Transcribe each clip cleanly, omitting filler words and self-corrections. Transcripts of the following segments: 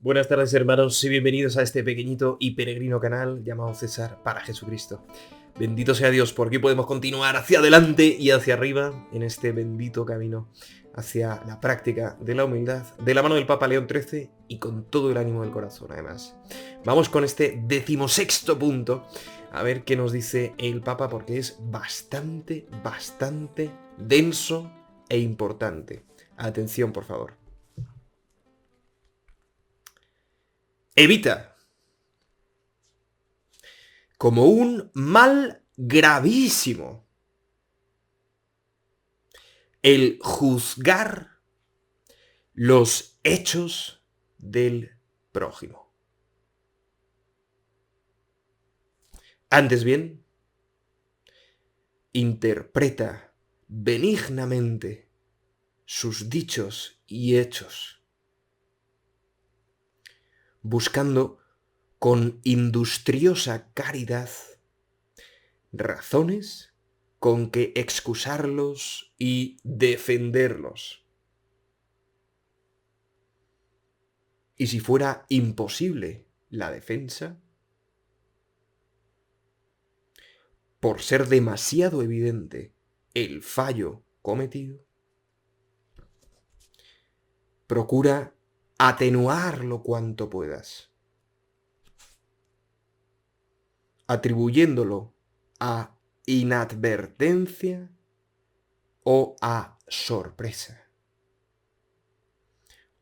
Buenas tardes, hermanos, y bienvenidos a este pequeñito y peregrino canal llamado César para Jesucristo. Bendito sea Dios, porque podemos continuar hacia adelante y hacia arriba en este bendito camino hacia la práctica de la humildad, de la mano del Papa León XIII y con todo el ánimo del corazón, además. Vamos con este 16º punto, a ver qué nos dice el Papa, porque es bastante denso e importante. Atención, por favor. Evita, como un mal gravísimo, el juzgar los hechos del prójimo. Antes bien, interpreta benignamente sus dichos y hechos, buscando con industriosa caridad razones con que excusarlos y defenderlos. Y si fuera imposible la defensa, por ser demasiado evidente el fallo cometido, procura atenuarlo cuanto puedas, atribuyéndolo a inadvertencia o a sorpresa,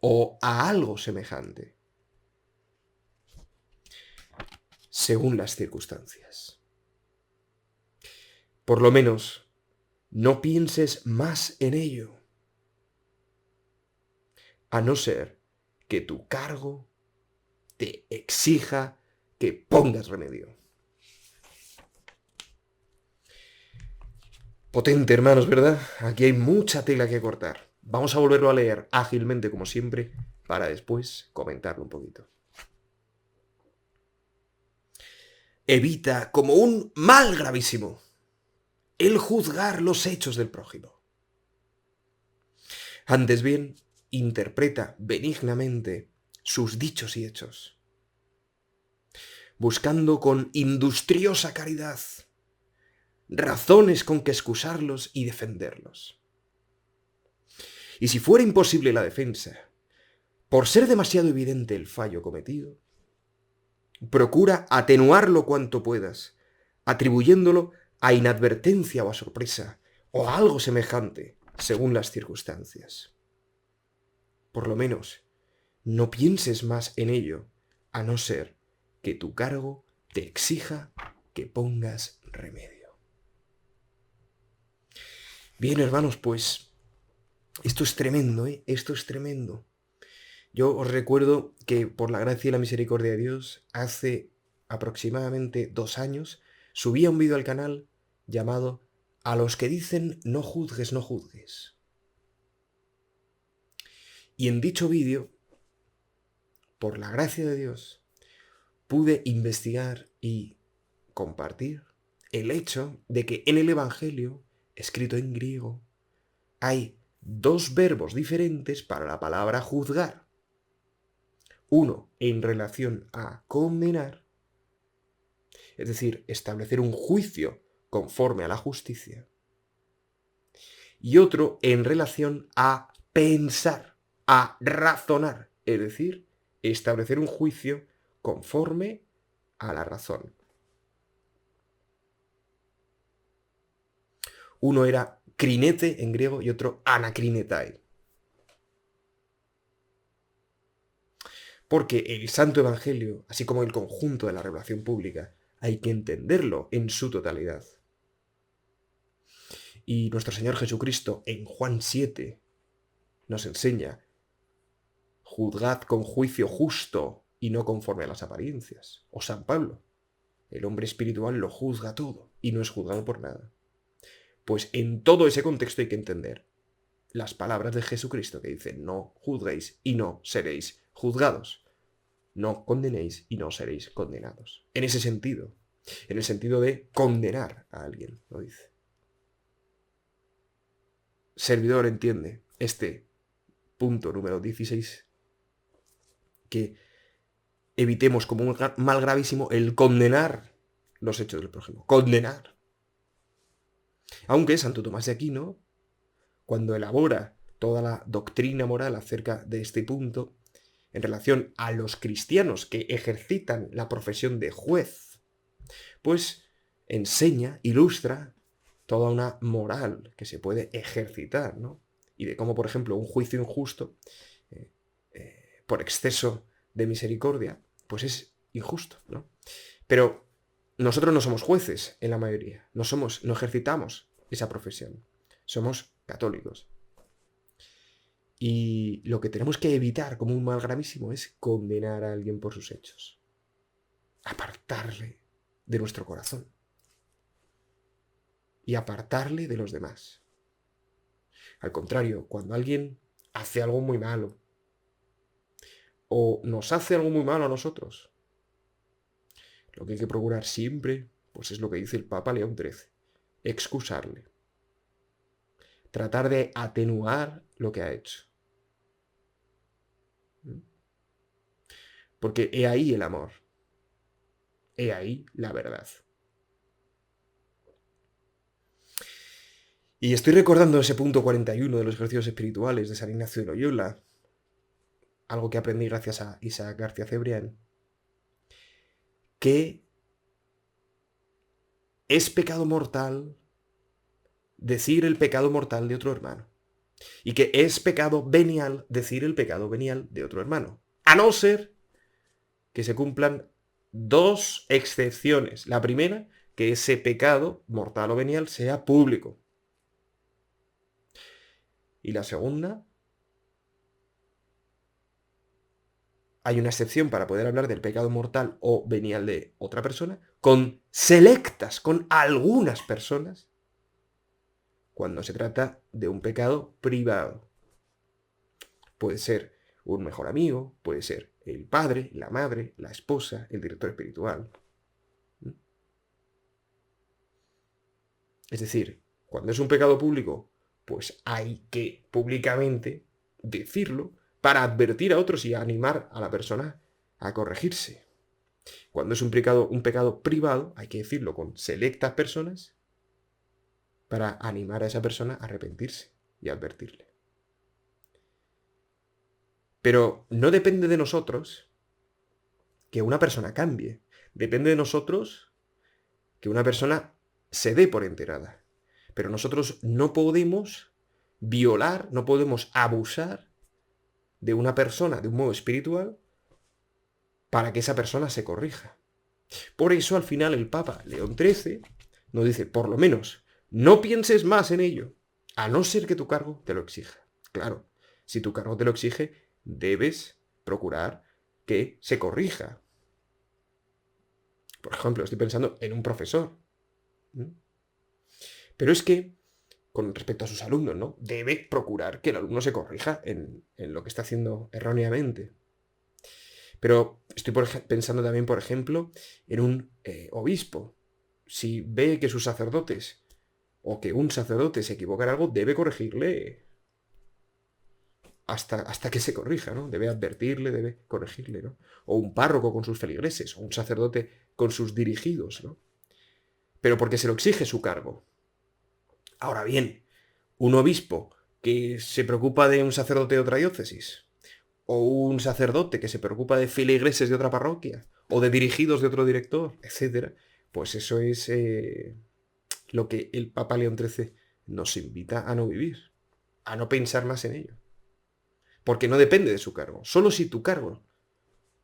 o a algo semejante, según las circunstancias. Por lo menos, no pienses más en ello, a no ser que tu cargo te exija que pongas remedio. Potente, hermanos, ¿verdad? Aquí hay mucha tela que cortar. Vamos a volverlo a leer ágilmente, como siempre, para después comentarlo un poquito. Evita, como un mal gravísimo, el juzgar los hechos del prójimo. Antes bien, interpreta benignamente sus dichos y hechos, buscando con industriosa caridad razones con que excusarlos y defenderlos. Y si fuera imposible la defensa, por ser demasiado evidente el fallo cometido, procura atenuarlo cuanto puedas, atribuyéndolo a inadvertencia o a sorpresa, o a algo semejante, según las circunstancias. Por lo menos, no pienses más en ello, a no ser que tu cargo te exija que pongas remedio. Bien, hermanos, pues esto es tremendo, ¿eh? Esto es tremendo. Yo os recuerdo que por la gracia y la misericordia de Dios, hace aproximadamente 2 años, subía un vídeo al canal llamado A los que dicen no juzgues, no juzgues. Y en dicho vídeo, por la gracia de Dios, pude investigar y compartir el hecho de que en el Evangelio, escrito en griego, hay 2 verbos diferentes para la palabra juzgar. Uno en relación a condenar, es decir, establecer un juicio conforme a la justicia, y otro en relación a pensar, a razonar, es decir, establecer un juicio conforme a la razón. Uno era crinete en griego y otro anakrinetai. Porque el Santo Evangelio, así como el conjunto de la revelación pública, hay que entenderlo en su totalidad. Y nuestro Señor Jesucristo en Juan 7 nos enseña: juzgad con juicio justo y no conforme a las apariencias. O San Pablo: el hombre espiritual lo juzga todo y no es juzgado por nada. Pues en todo ese contexto hay que entender las palabras de Jesucristo que dicen: no juzguéis y no seréis juzgados. No condenéis y no seréis condenados. En ese sentido, en el sentido de condenar a alguien, lo dice. Servidor entiende este punto número 16, que evitemos como un mal gravísimo el condenar los hechos del prójimo. Condenar. Aunque Santo Tomás de Aquino, cuando elabora toda la doctrina moral acerca de este punto, en relación a los cristianos que ejercitan la profesión de juez, pues enseña, ilustra toda una moral que se puede ejercitar, ¿no? Y de cómo, por ejemplo, un juicio injusto, por exceso de misericordia, pues es injusto, ¿no? Pero nosotros no somos jueces en la mayoría, no ejercitamos esa profesión, somos católicos. Y lo que tenemos que evitar como un mal gravísimo es condenar a alguien por sus hechos, apartarle de nuestro corazón y apartarle de los demás. Al contrario, cuando alguien hace algo muy malo o nos hace algo muy malo a nosotros, lo que hay que procurar siempre, pues es lo que dice el Papa León XIII, excusarle, tratar de atenuar lo que ha hecho. Porque he ahí el amor, he ahí la verdad. Y estoy recordando ese punto 41 de los ejercicios espirituales de San Ignacio de Loyola, algo que aprendí gracias a Isaac García Cebrián, que es pecado mortal decir el pecado mortal de otro hermano, y que es pecado venial decir el pecado venial de otro hermano, a no ser que se cumplan dos excepciones. La primera, que ese pecado mortal o venial sea público. Y la segunda, hay una excepción para poder hablar del pecado mortal o venial de otra persona, con algunas personas, cuando se trata de un pecado privado. Puede ser un mejor amigo, puede ser el padre, la madre, la esposa, el director espiritual. Es decir, cuando es un pecado público, pues hay que públicamente decirlo para advertir a otros y animar a la persona a corregirse. Cuando es un pecado privado, hay que decirlo con selectas personas para animar a esa persona a arrepentirse y advertirle. Pero no depende de nosotros que una persona cambie. Depende de nosotros que una persona se dé por enterada. Pero nosotros no podemos violar, no podemos abusar de una persona de un modo espiritual para que esa persona se corrija. Por eso al final el Papa León XIII nos dice, por lo menos, no pienses más en ello, a no ser que tu cargo te lo exija. Claro, si tu cargo te lo exige, debes procurar que se corrija. Por ejemplo, estoy pensando en un profesor. Pero es que, con respecto a sus alumnos, ¿no? Debe procurar que el alumno se corrija en lo que está haciendo erróneamente. Pero estoy pensando también, por ejemplo, en un obispo. Si ve que sus sacerdotes o que un sacerdote se equivoca en algo, debe corregirle hasta que se corrija, ¿no? Debe advertirle, debe corregirle, ¿no? O un párroco con sus feligreses, o un sacerdote con sus dirigidos, ¿no? Pero porque se lo exige su cargo. Ahora bien, un obispo que se preocupa de un sacerdote de otra diócesis, o un sacerdote que se preocupa de feligreses de otra parroquia, o de dirigidos de otro director, etc., pues eso es lo que el Papa León XIII nos invita a no vivir, a no pensar más en ello. Porque no depende de su cargo. Solo si tu cargo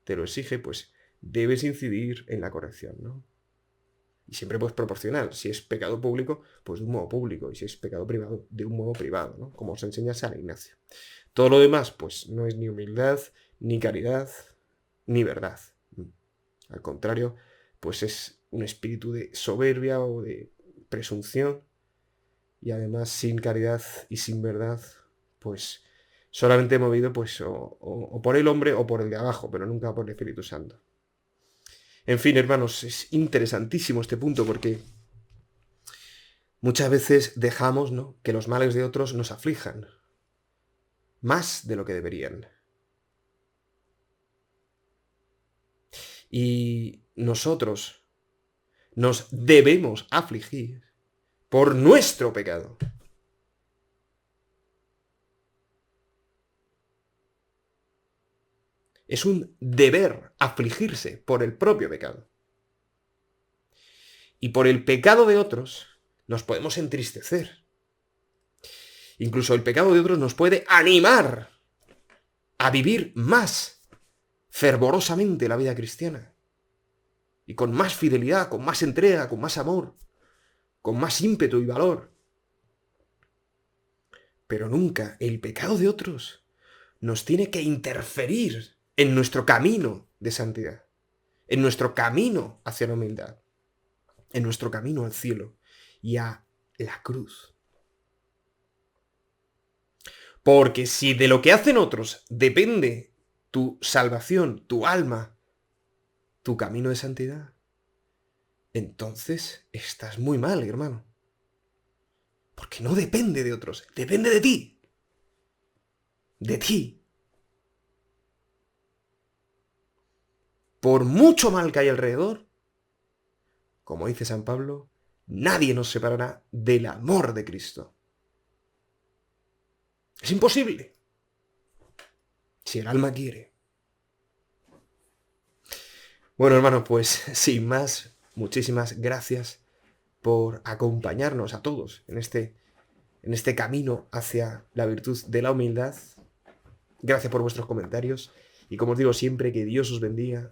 te lo exige, pues debes incidir en la corrección, ¿no? Y siempre pues proporcional. Si es pecado público, pues de un modo público. Y si es pecado privado, de un modo privado, ¿no? Como os enseña San Ignacio. Todo lo demás, pues no es ni humildad, ni caridad, ni verdad. Al contrario, pues es un espíritu de soberbia o de presunción. Y además, sin caridad y sin verdad, pues solamente movido pues o por el hombre o por el de abajo, pero nunca por el Espíritu Santo. En fin, hermanos, es interesantísimo este punto porque muchas veces dejamos, ¿no?, que los males de otros nos aflijan más de lo que deberían. Y nosotros nos debemos afligir por nuestro pecado. Es un deber afligirse por el propio pecado. Y por el pecado de otros nos podemos entristecer. Incluso el pecado de otros nos puede animar a vivir más fervorosamente la vida cristiana. Y con más fidelidad, con más entrega, con más amor, con más ímpetu y valor. Pero nunca el pecado de otros nos tiene que interferir en nuestro camino de santidad, en nuestro camino hacia la humildad, en nuestro camino al cielo y a la cruz. Porque si de lo que hacen otros depende tu salvación, tu alma, tu camino de santidad, entonces estás muy mal, hermano. Porque no depende de otros, depende de ti. De ti. Por mucho mal que hay alrededor, como dice San Pablo, nadie nos separará del amor de Cristo. Es imposible. Si el alma quiere. Bueno, hermanos, pues sin más, muchísimas gracias por acompañarnos a todos en este camino hacia la virtud de la humildad. Gracias por vuestros comentarios. Y como os digo siempre, que Dios os bendiga.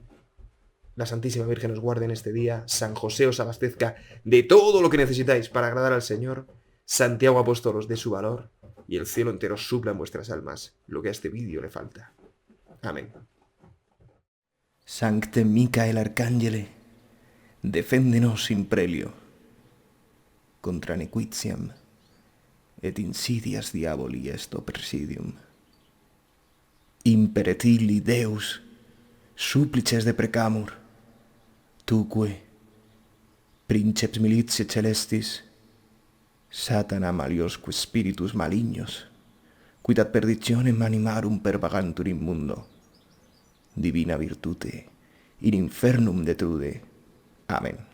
La Santísima Virgen os guarde en este día. San José os abastezca de todo lo que necesitáis para agradar al Señor. Santiago Apóstol os dé su valor. Y el cielo entero supla en vuestras almas lo que a este vídeo le falta. Amén. Sancte Micael Arcangele, defendenos in prelio, contra nequitiam et insidias diaboli est presidium. Imperet illi Deus, supplices deprecamur, tuque, princeps militiae celestis, Satana maliosque spiritus malignos, quid ad perditionem animarum pervagantur in mundo, divina virtute in infernum detrude. Amén.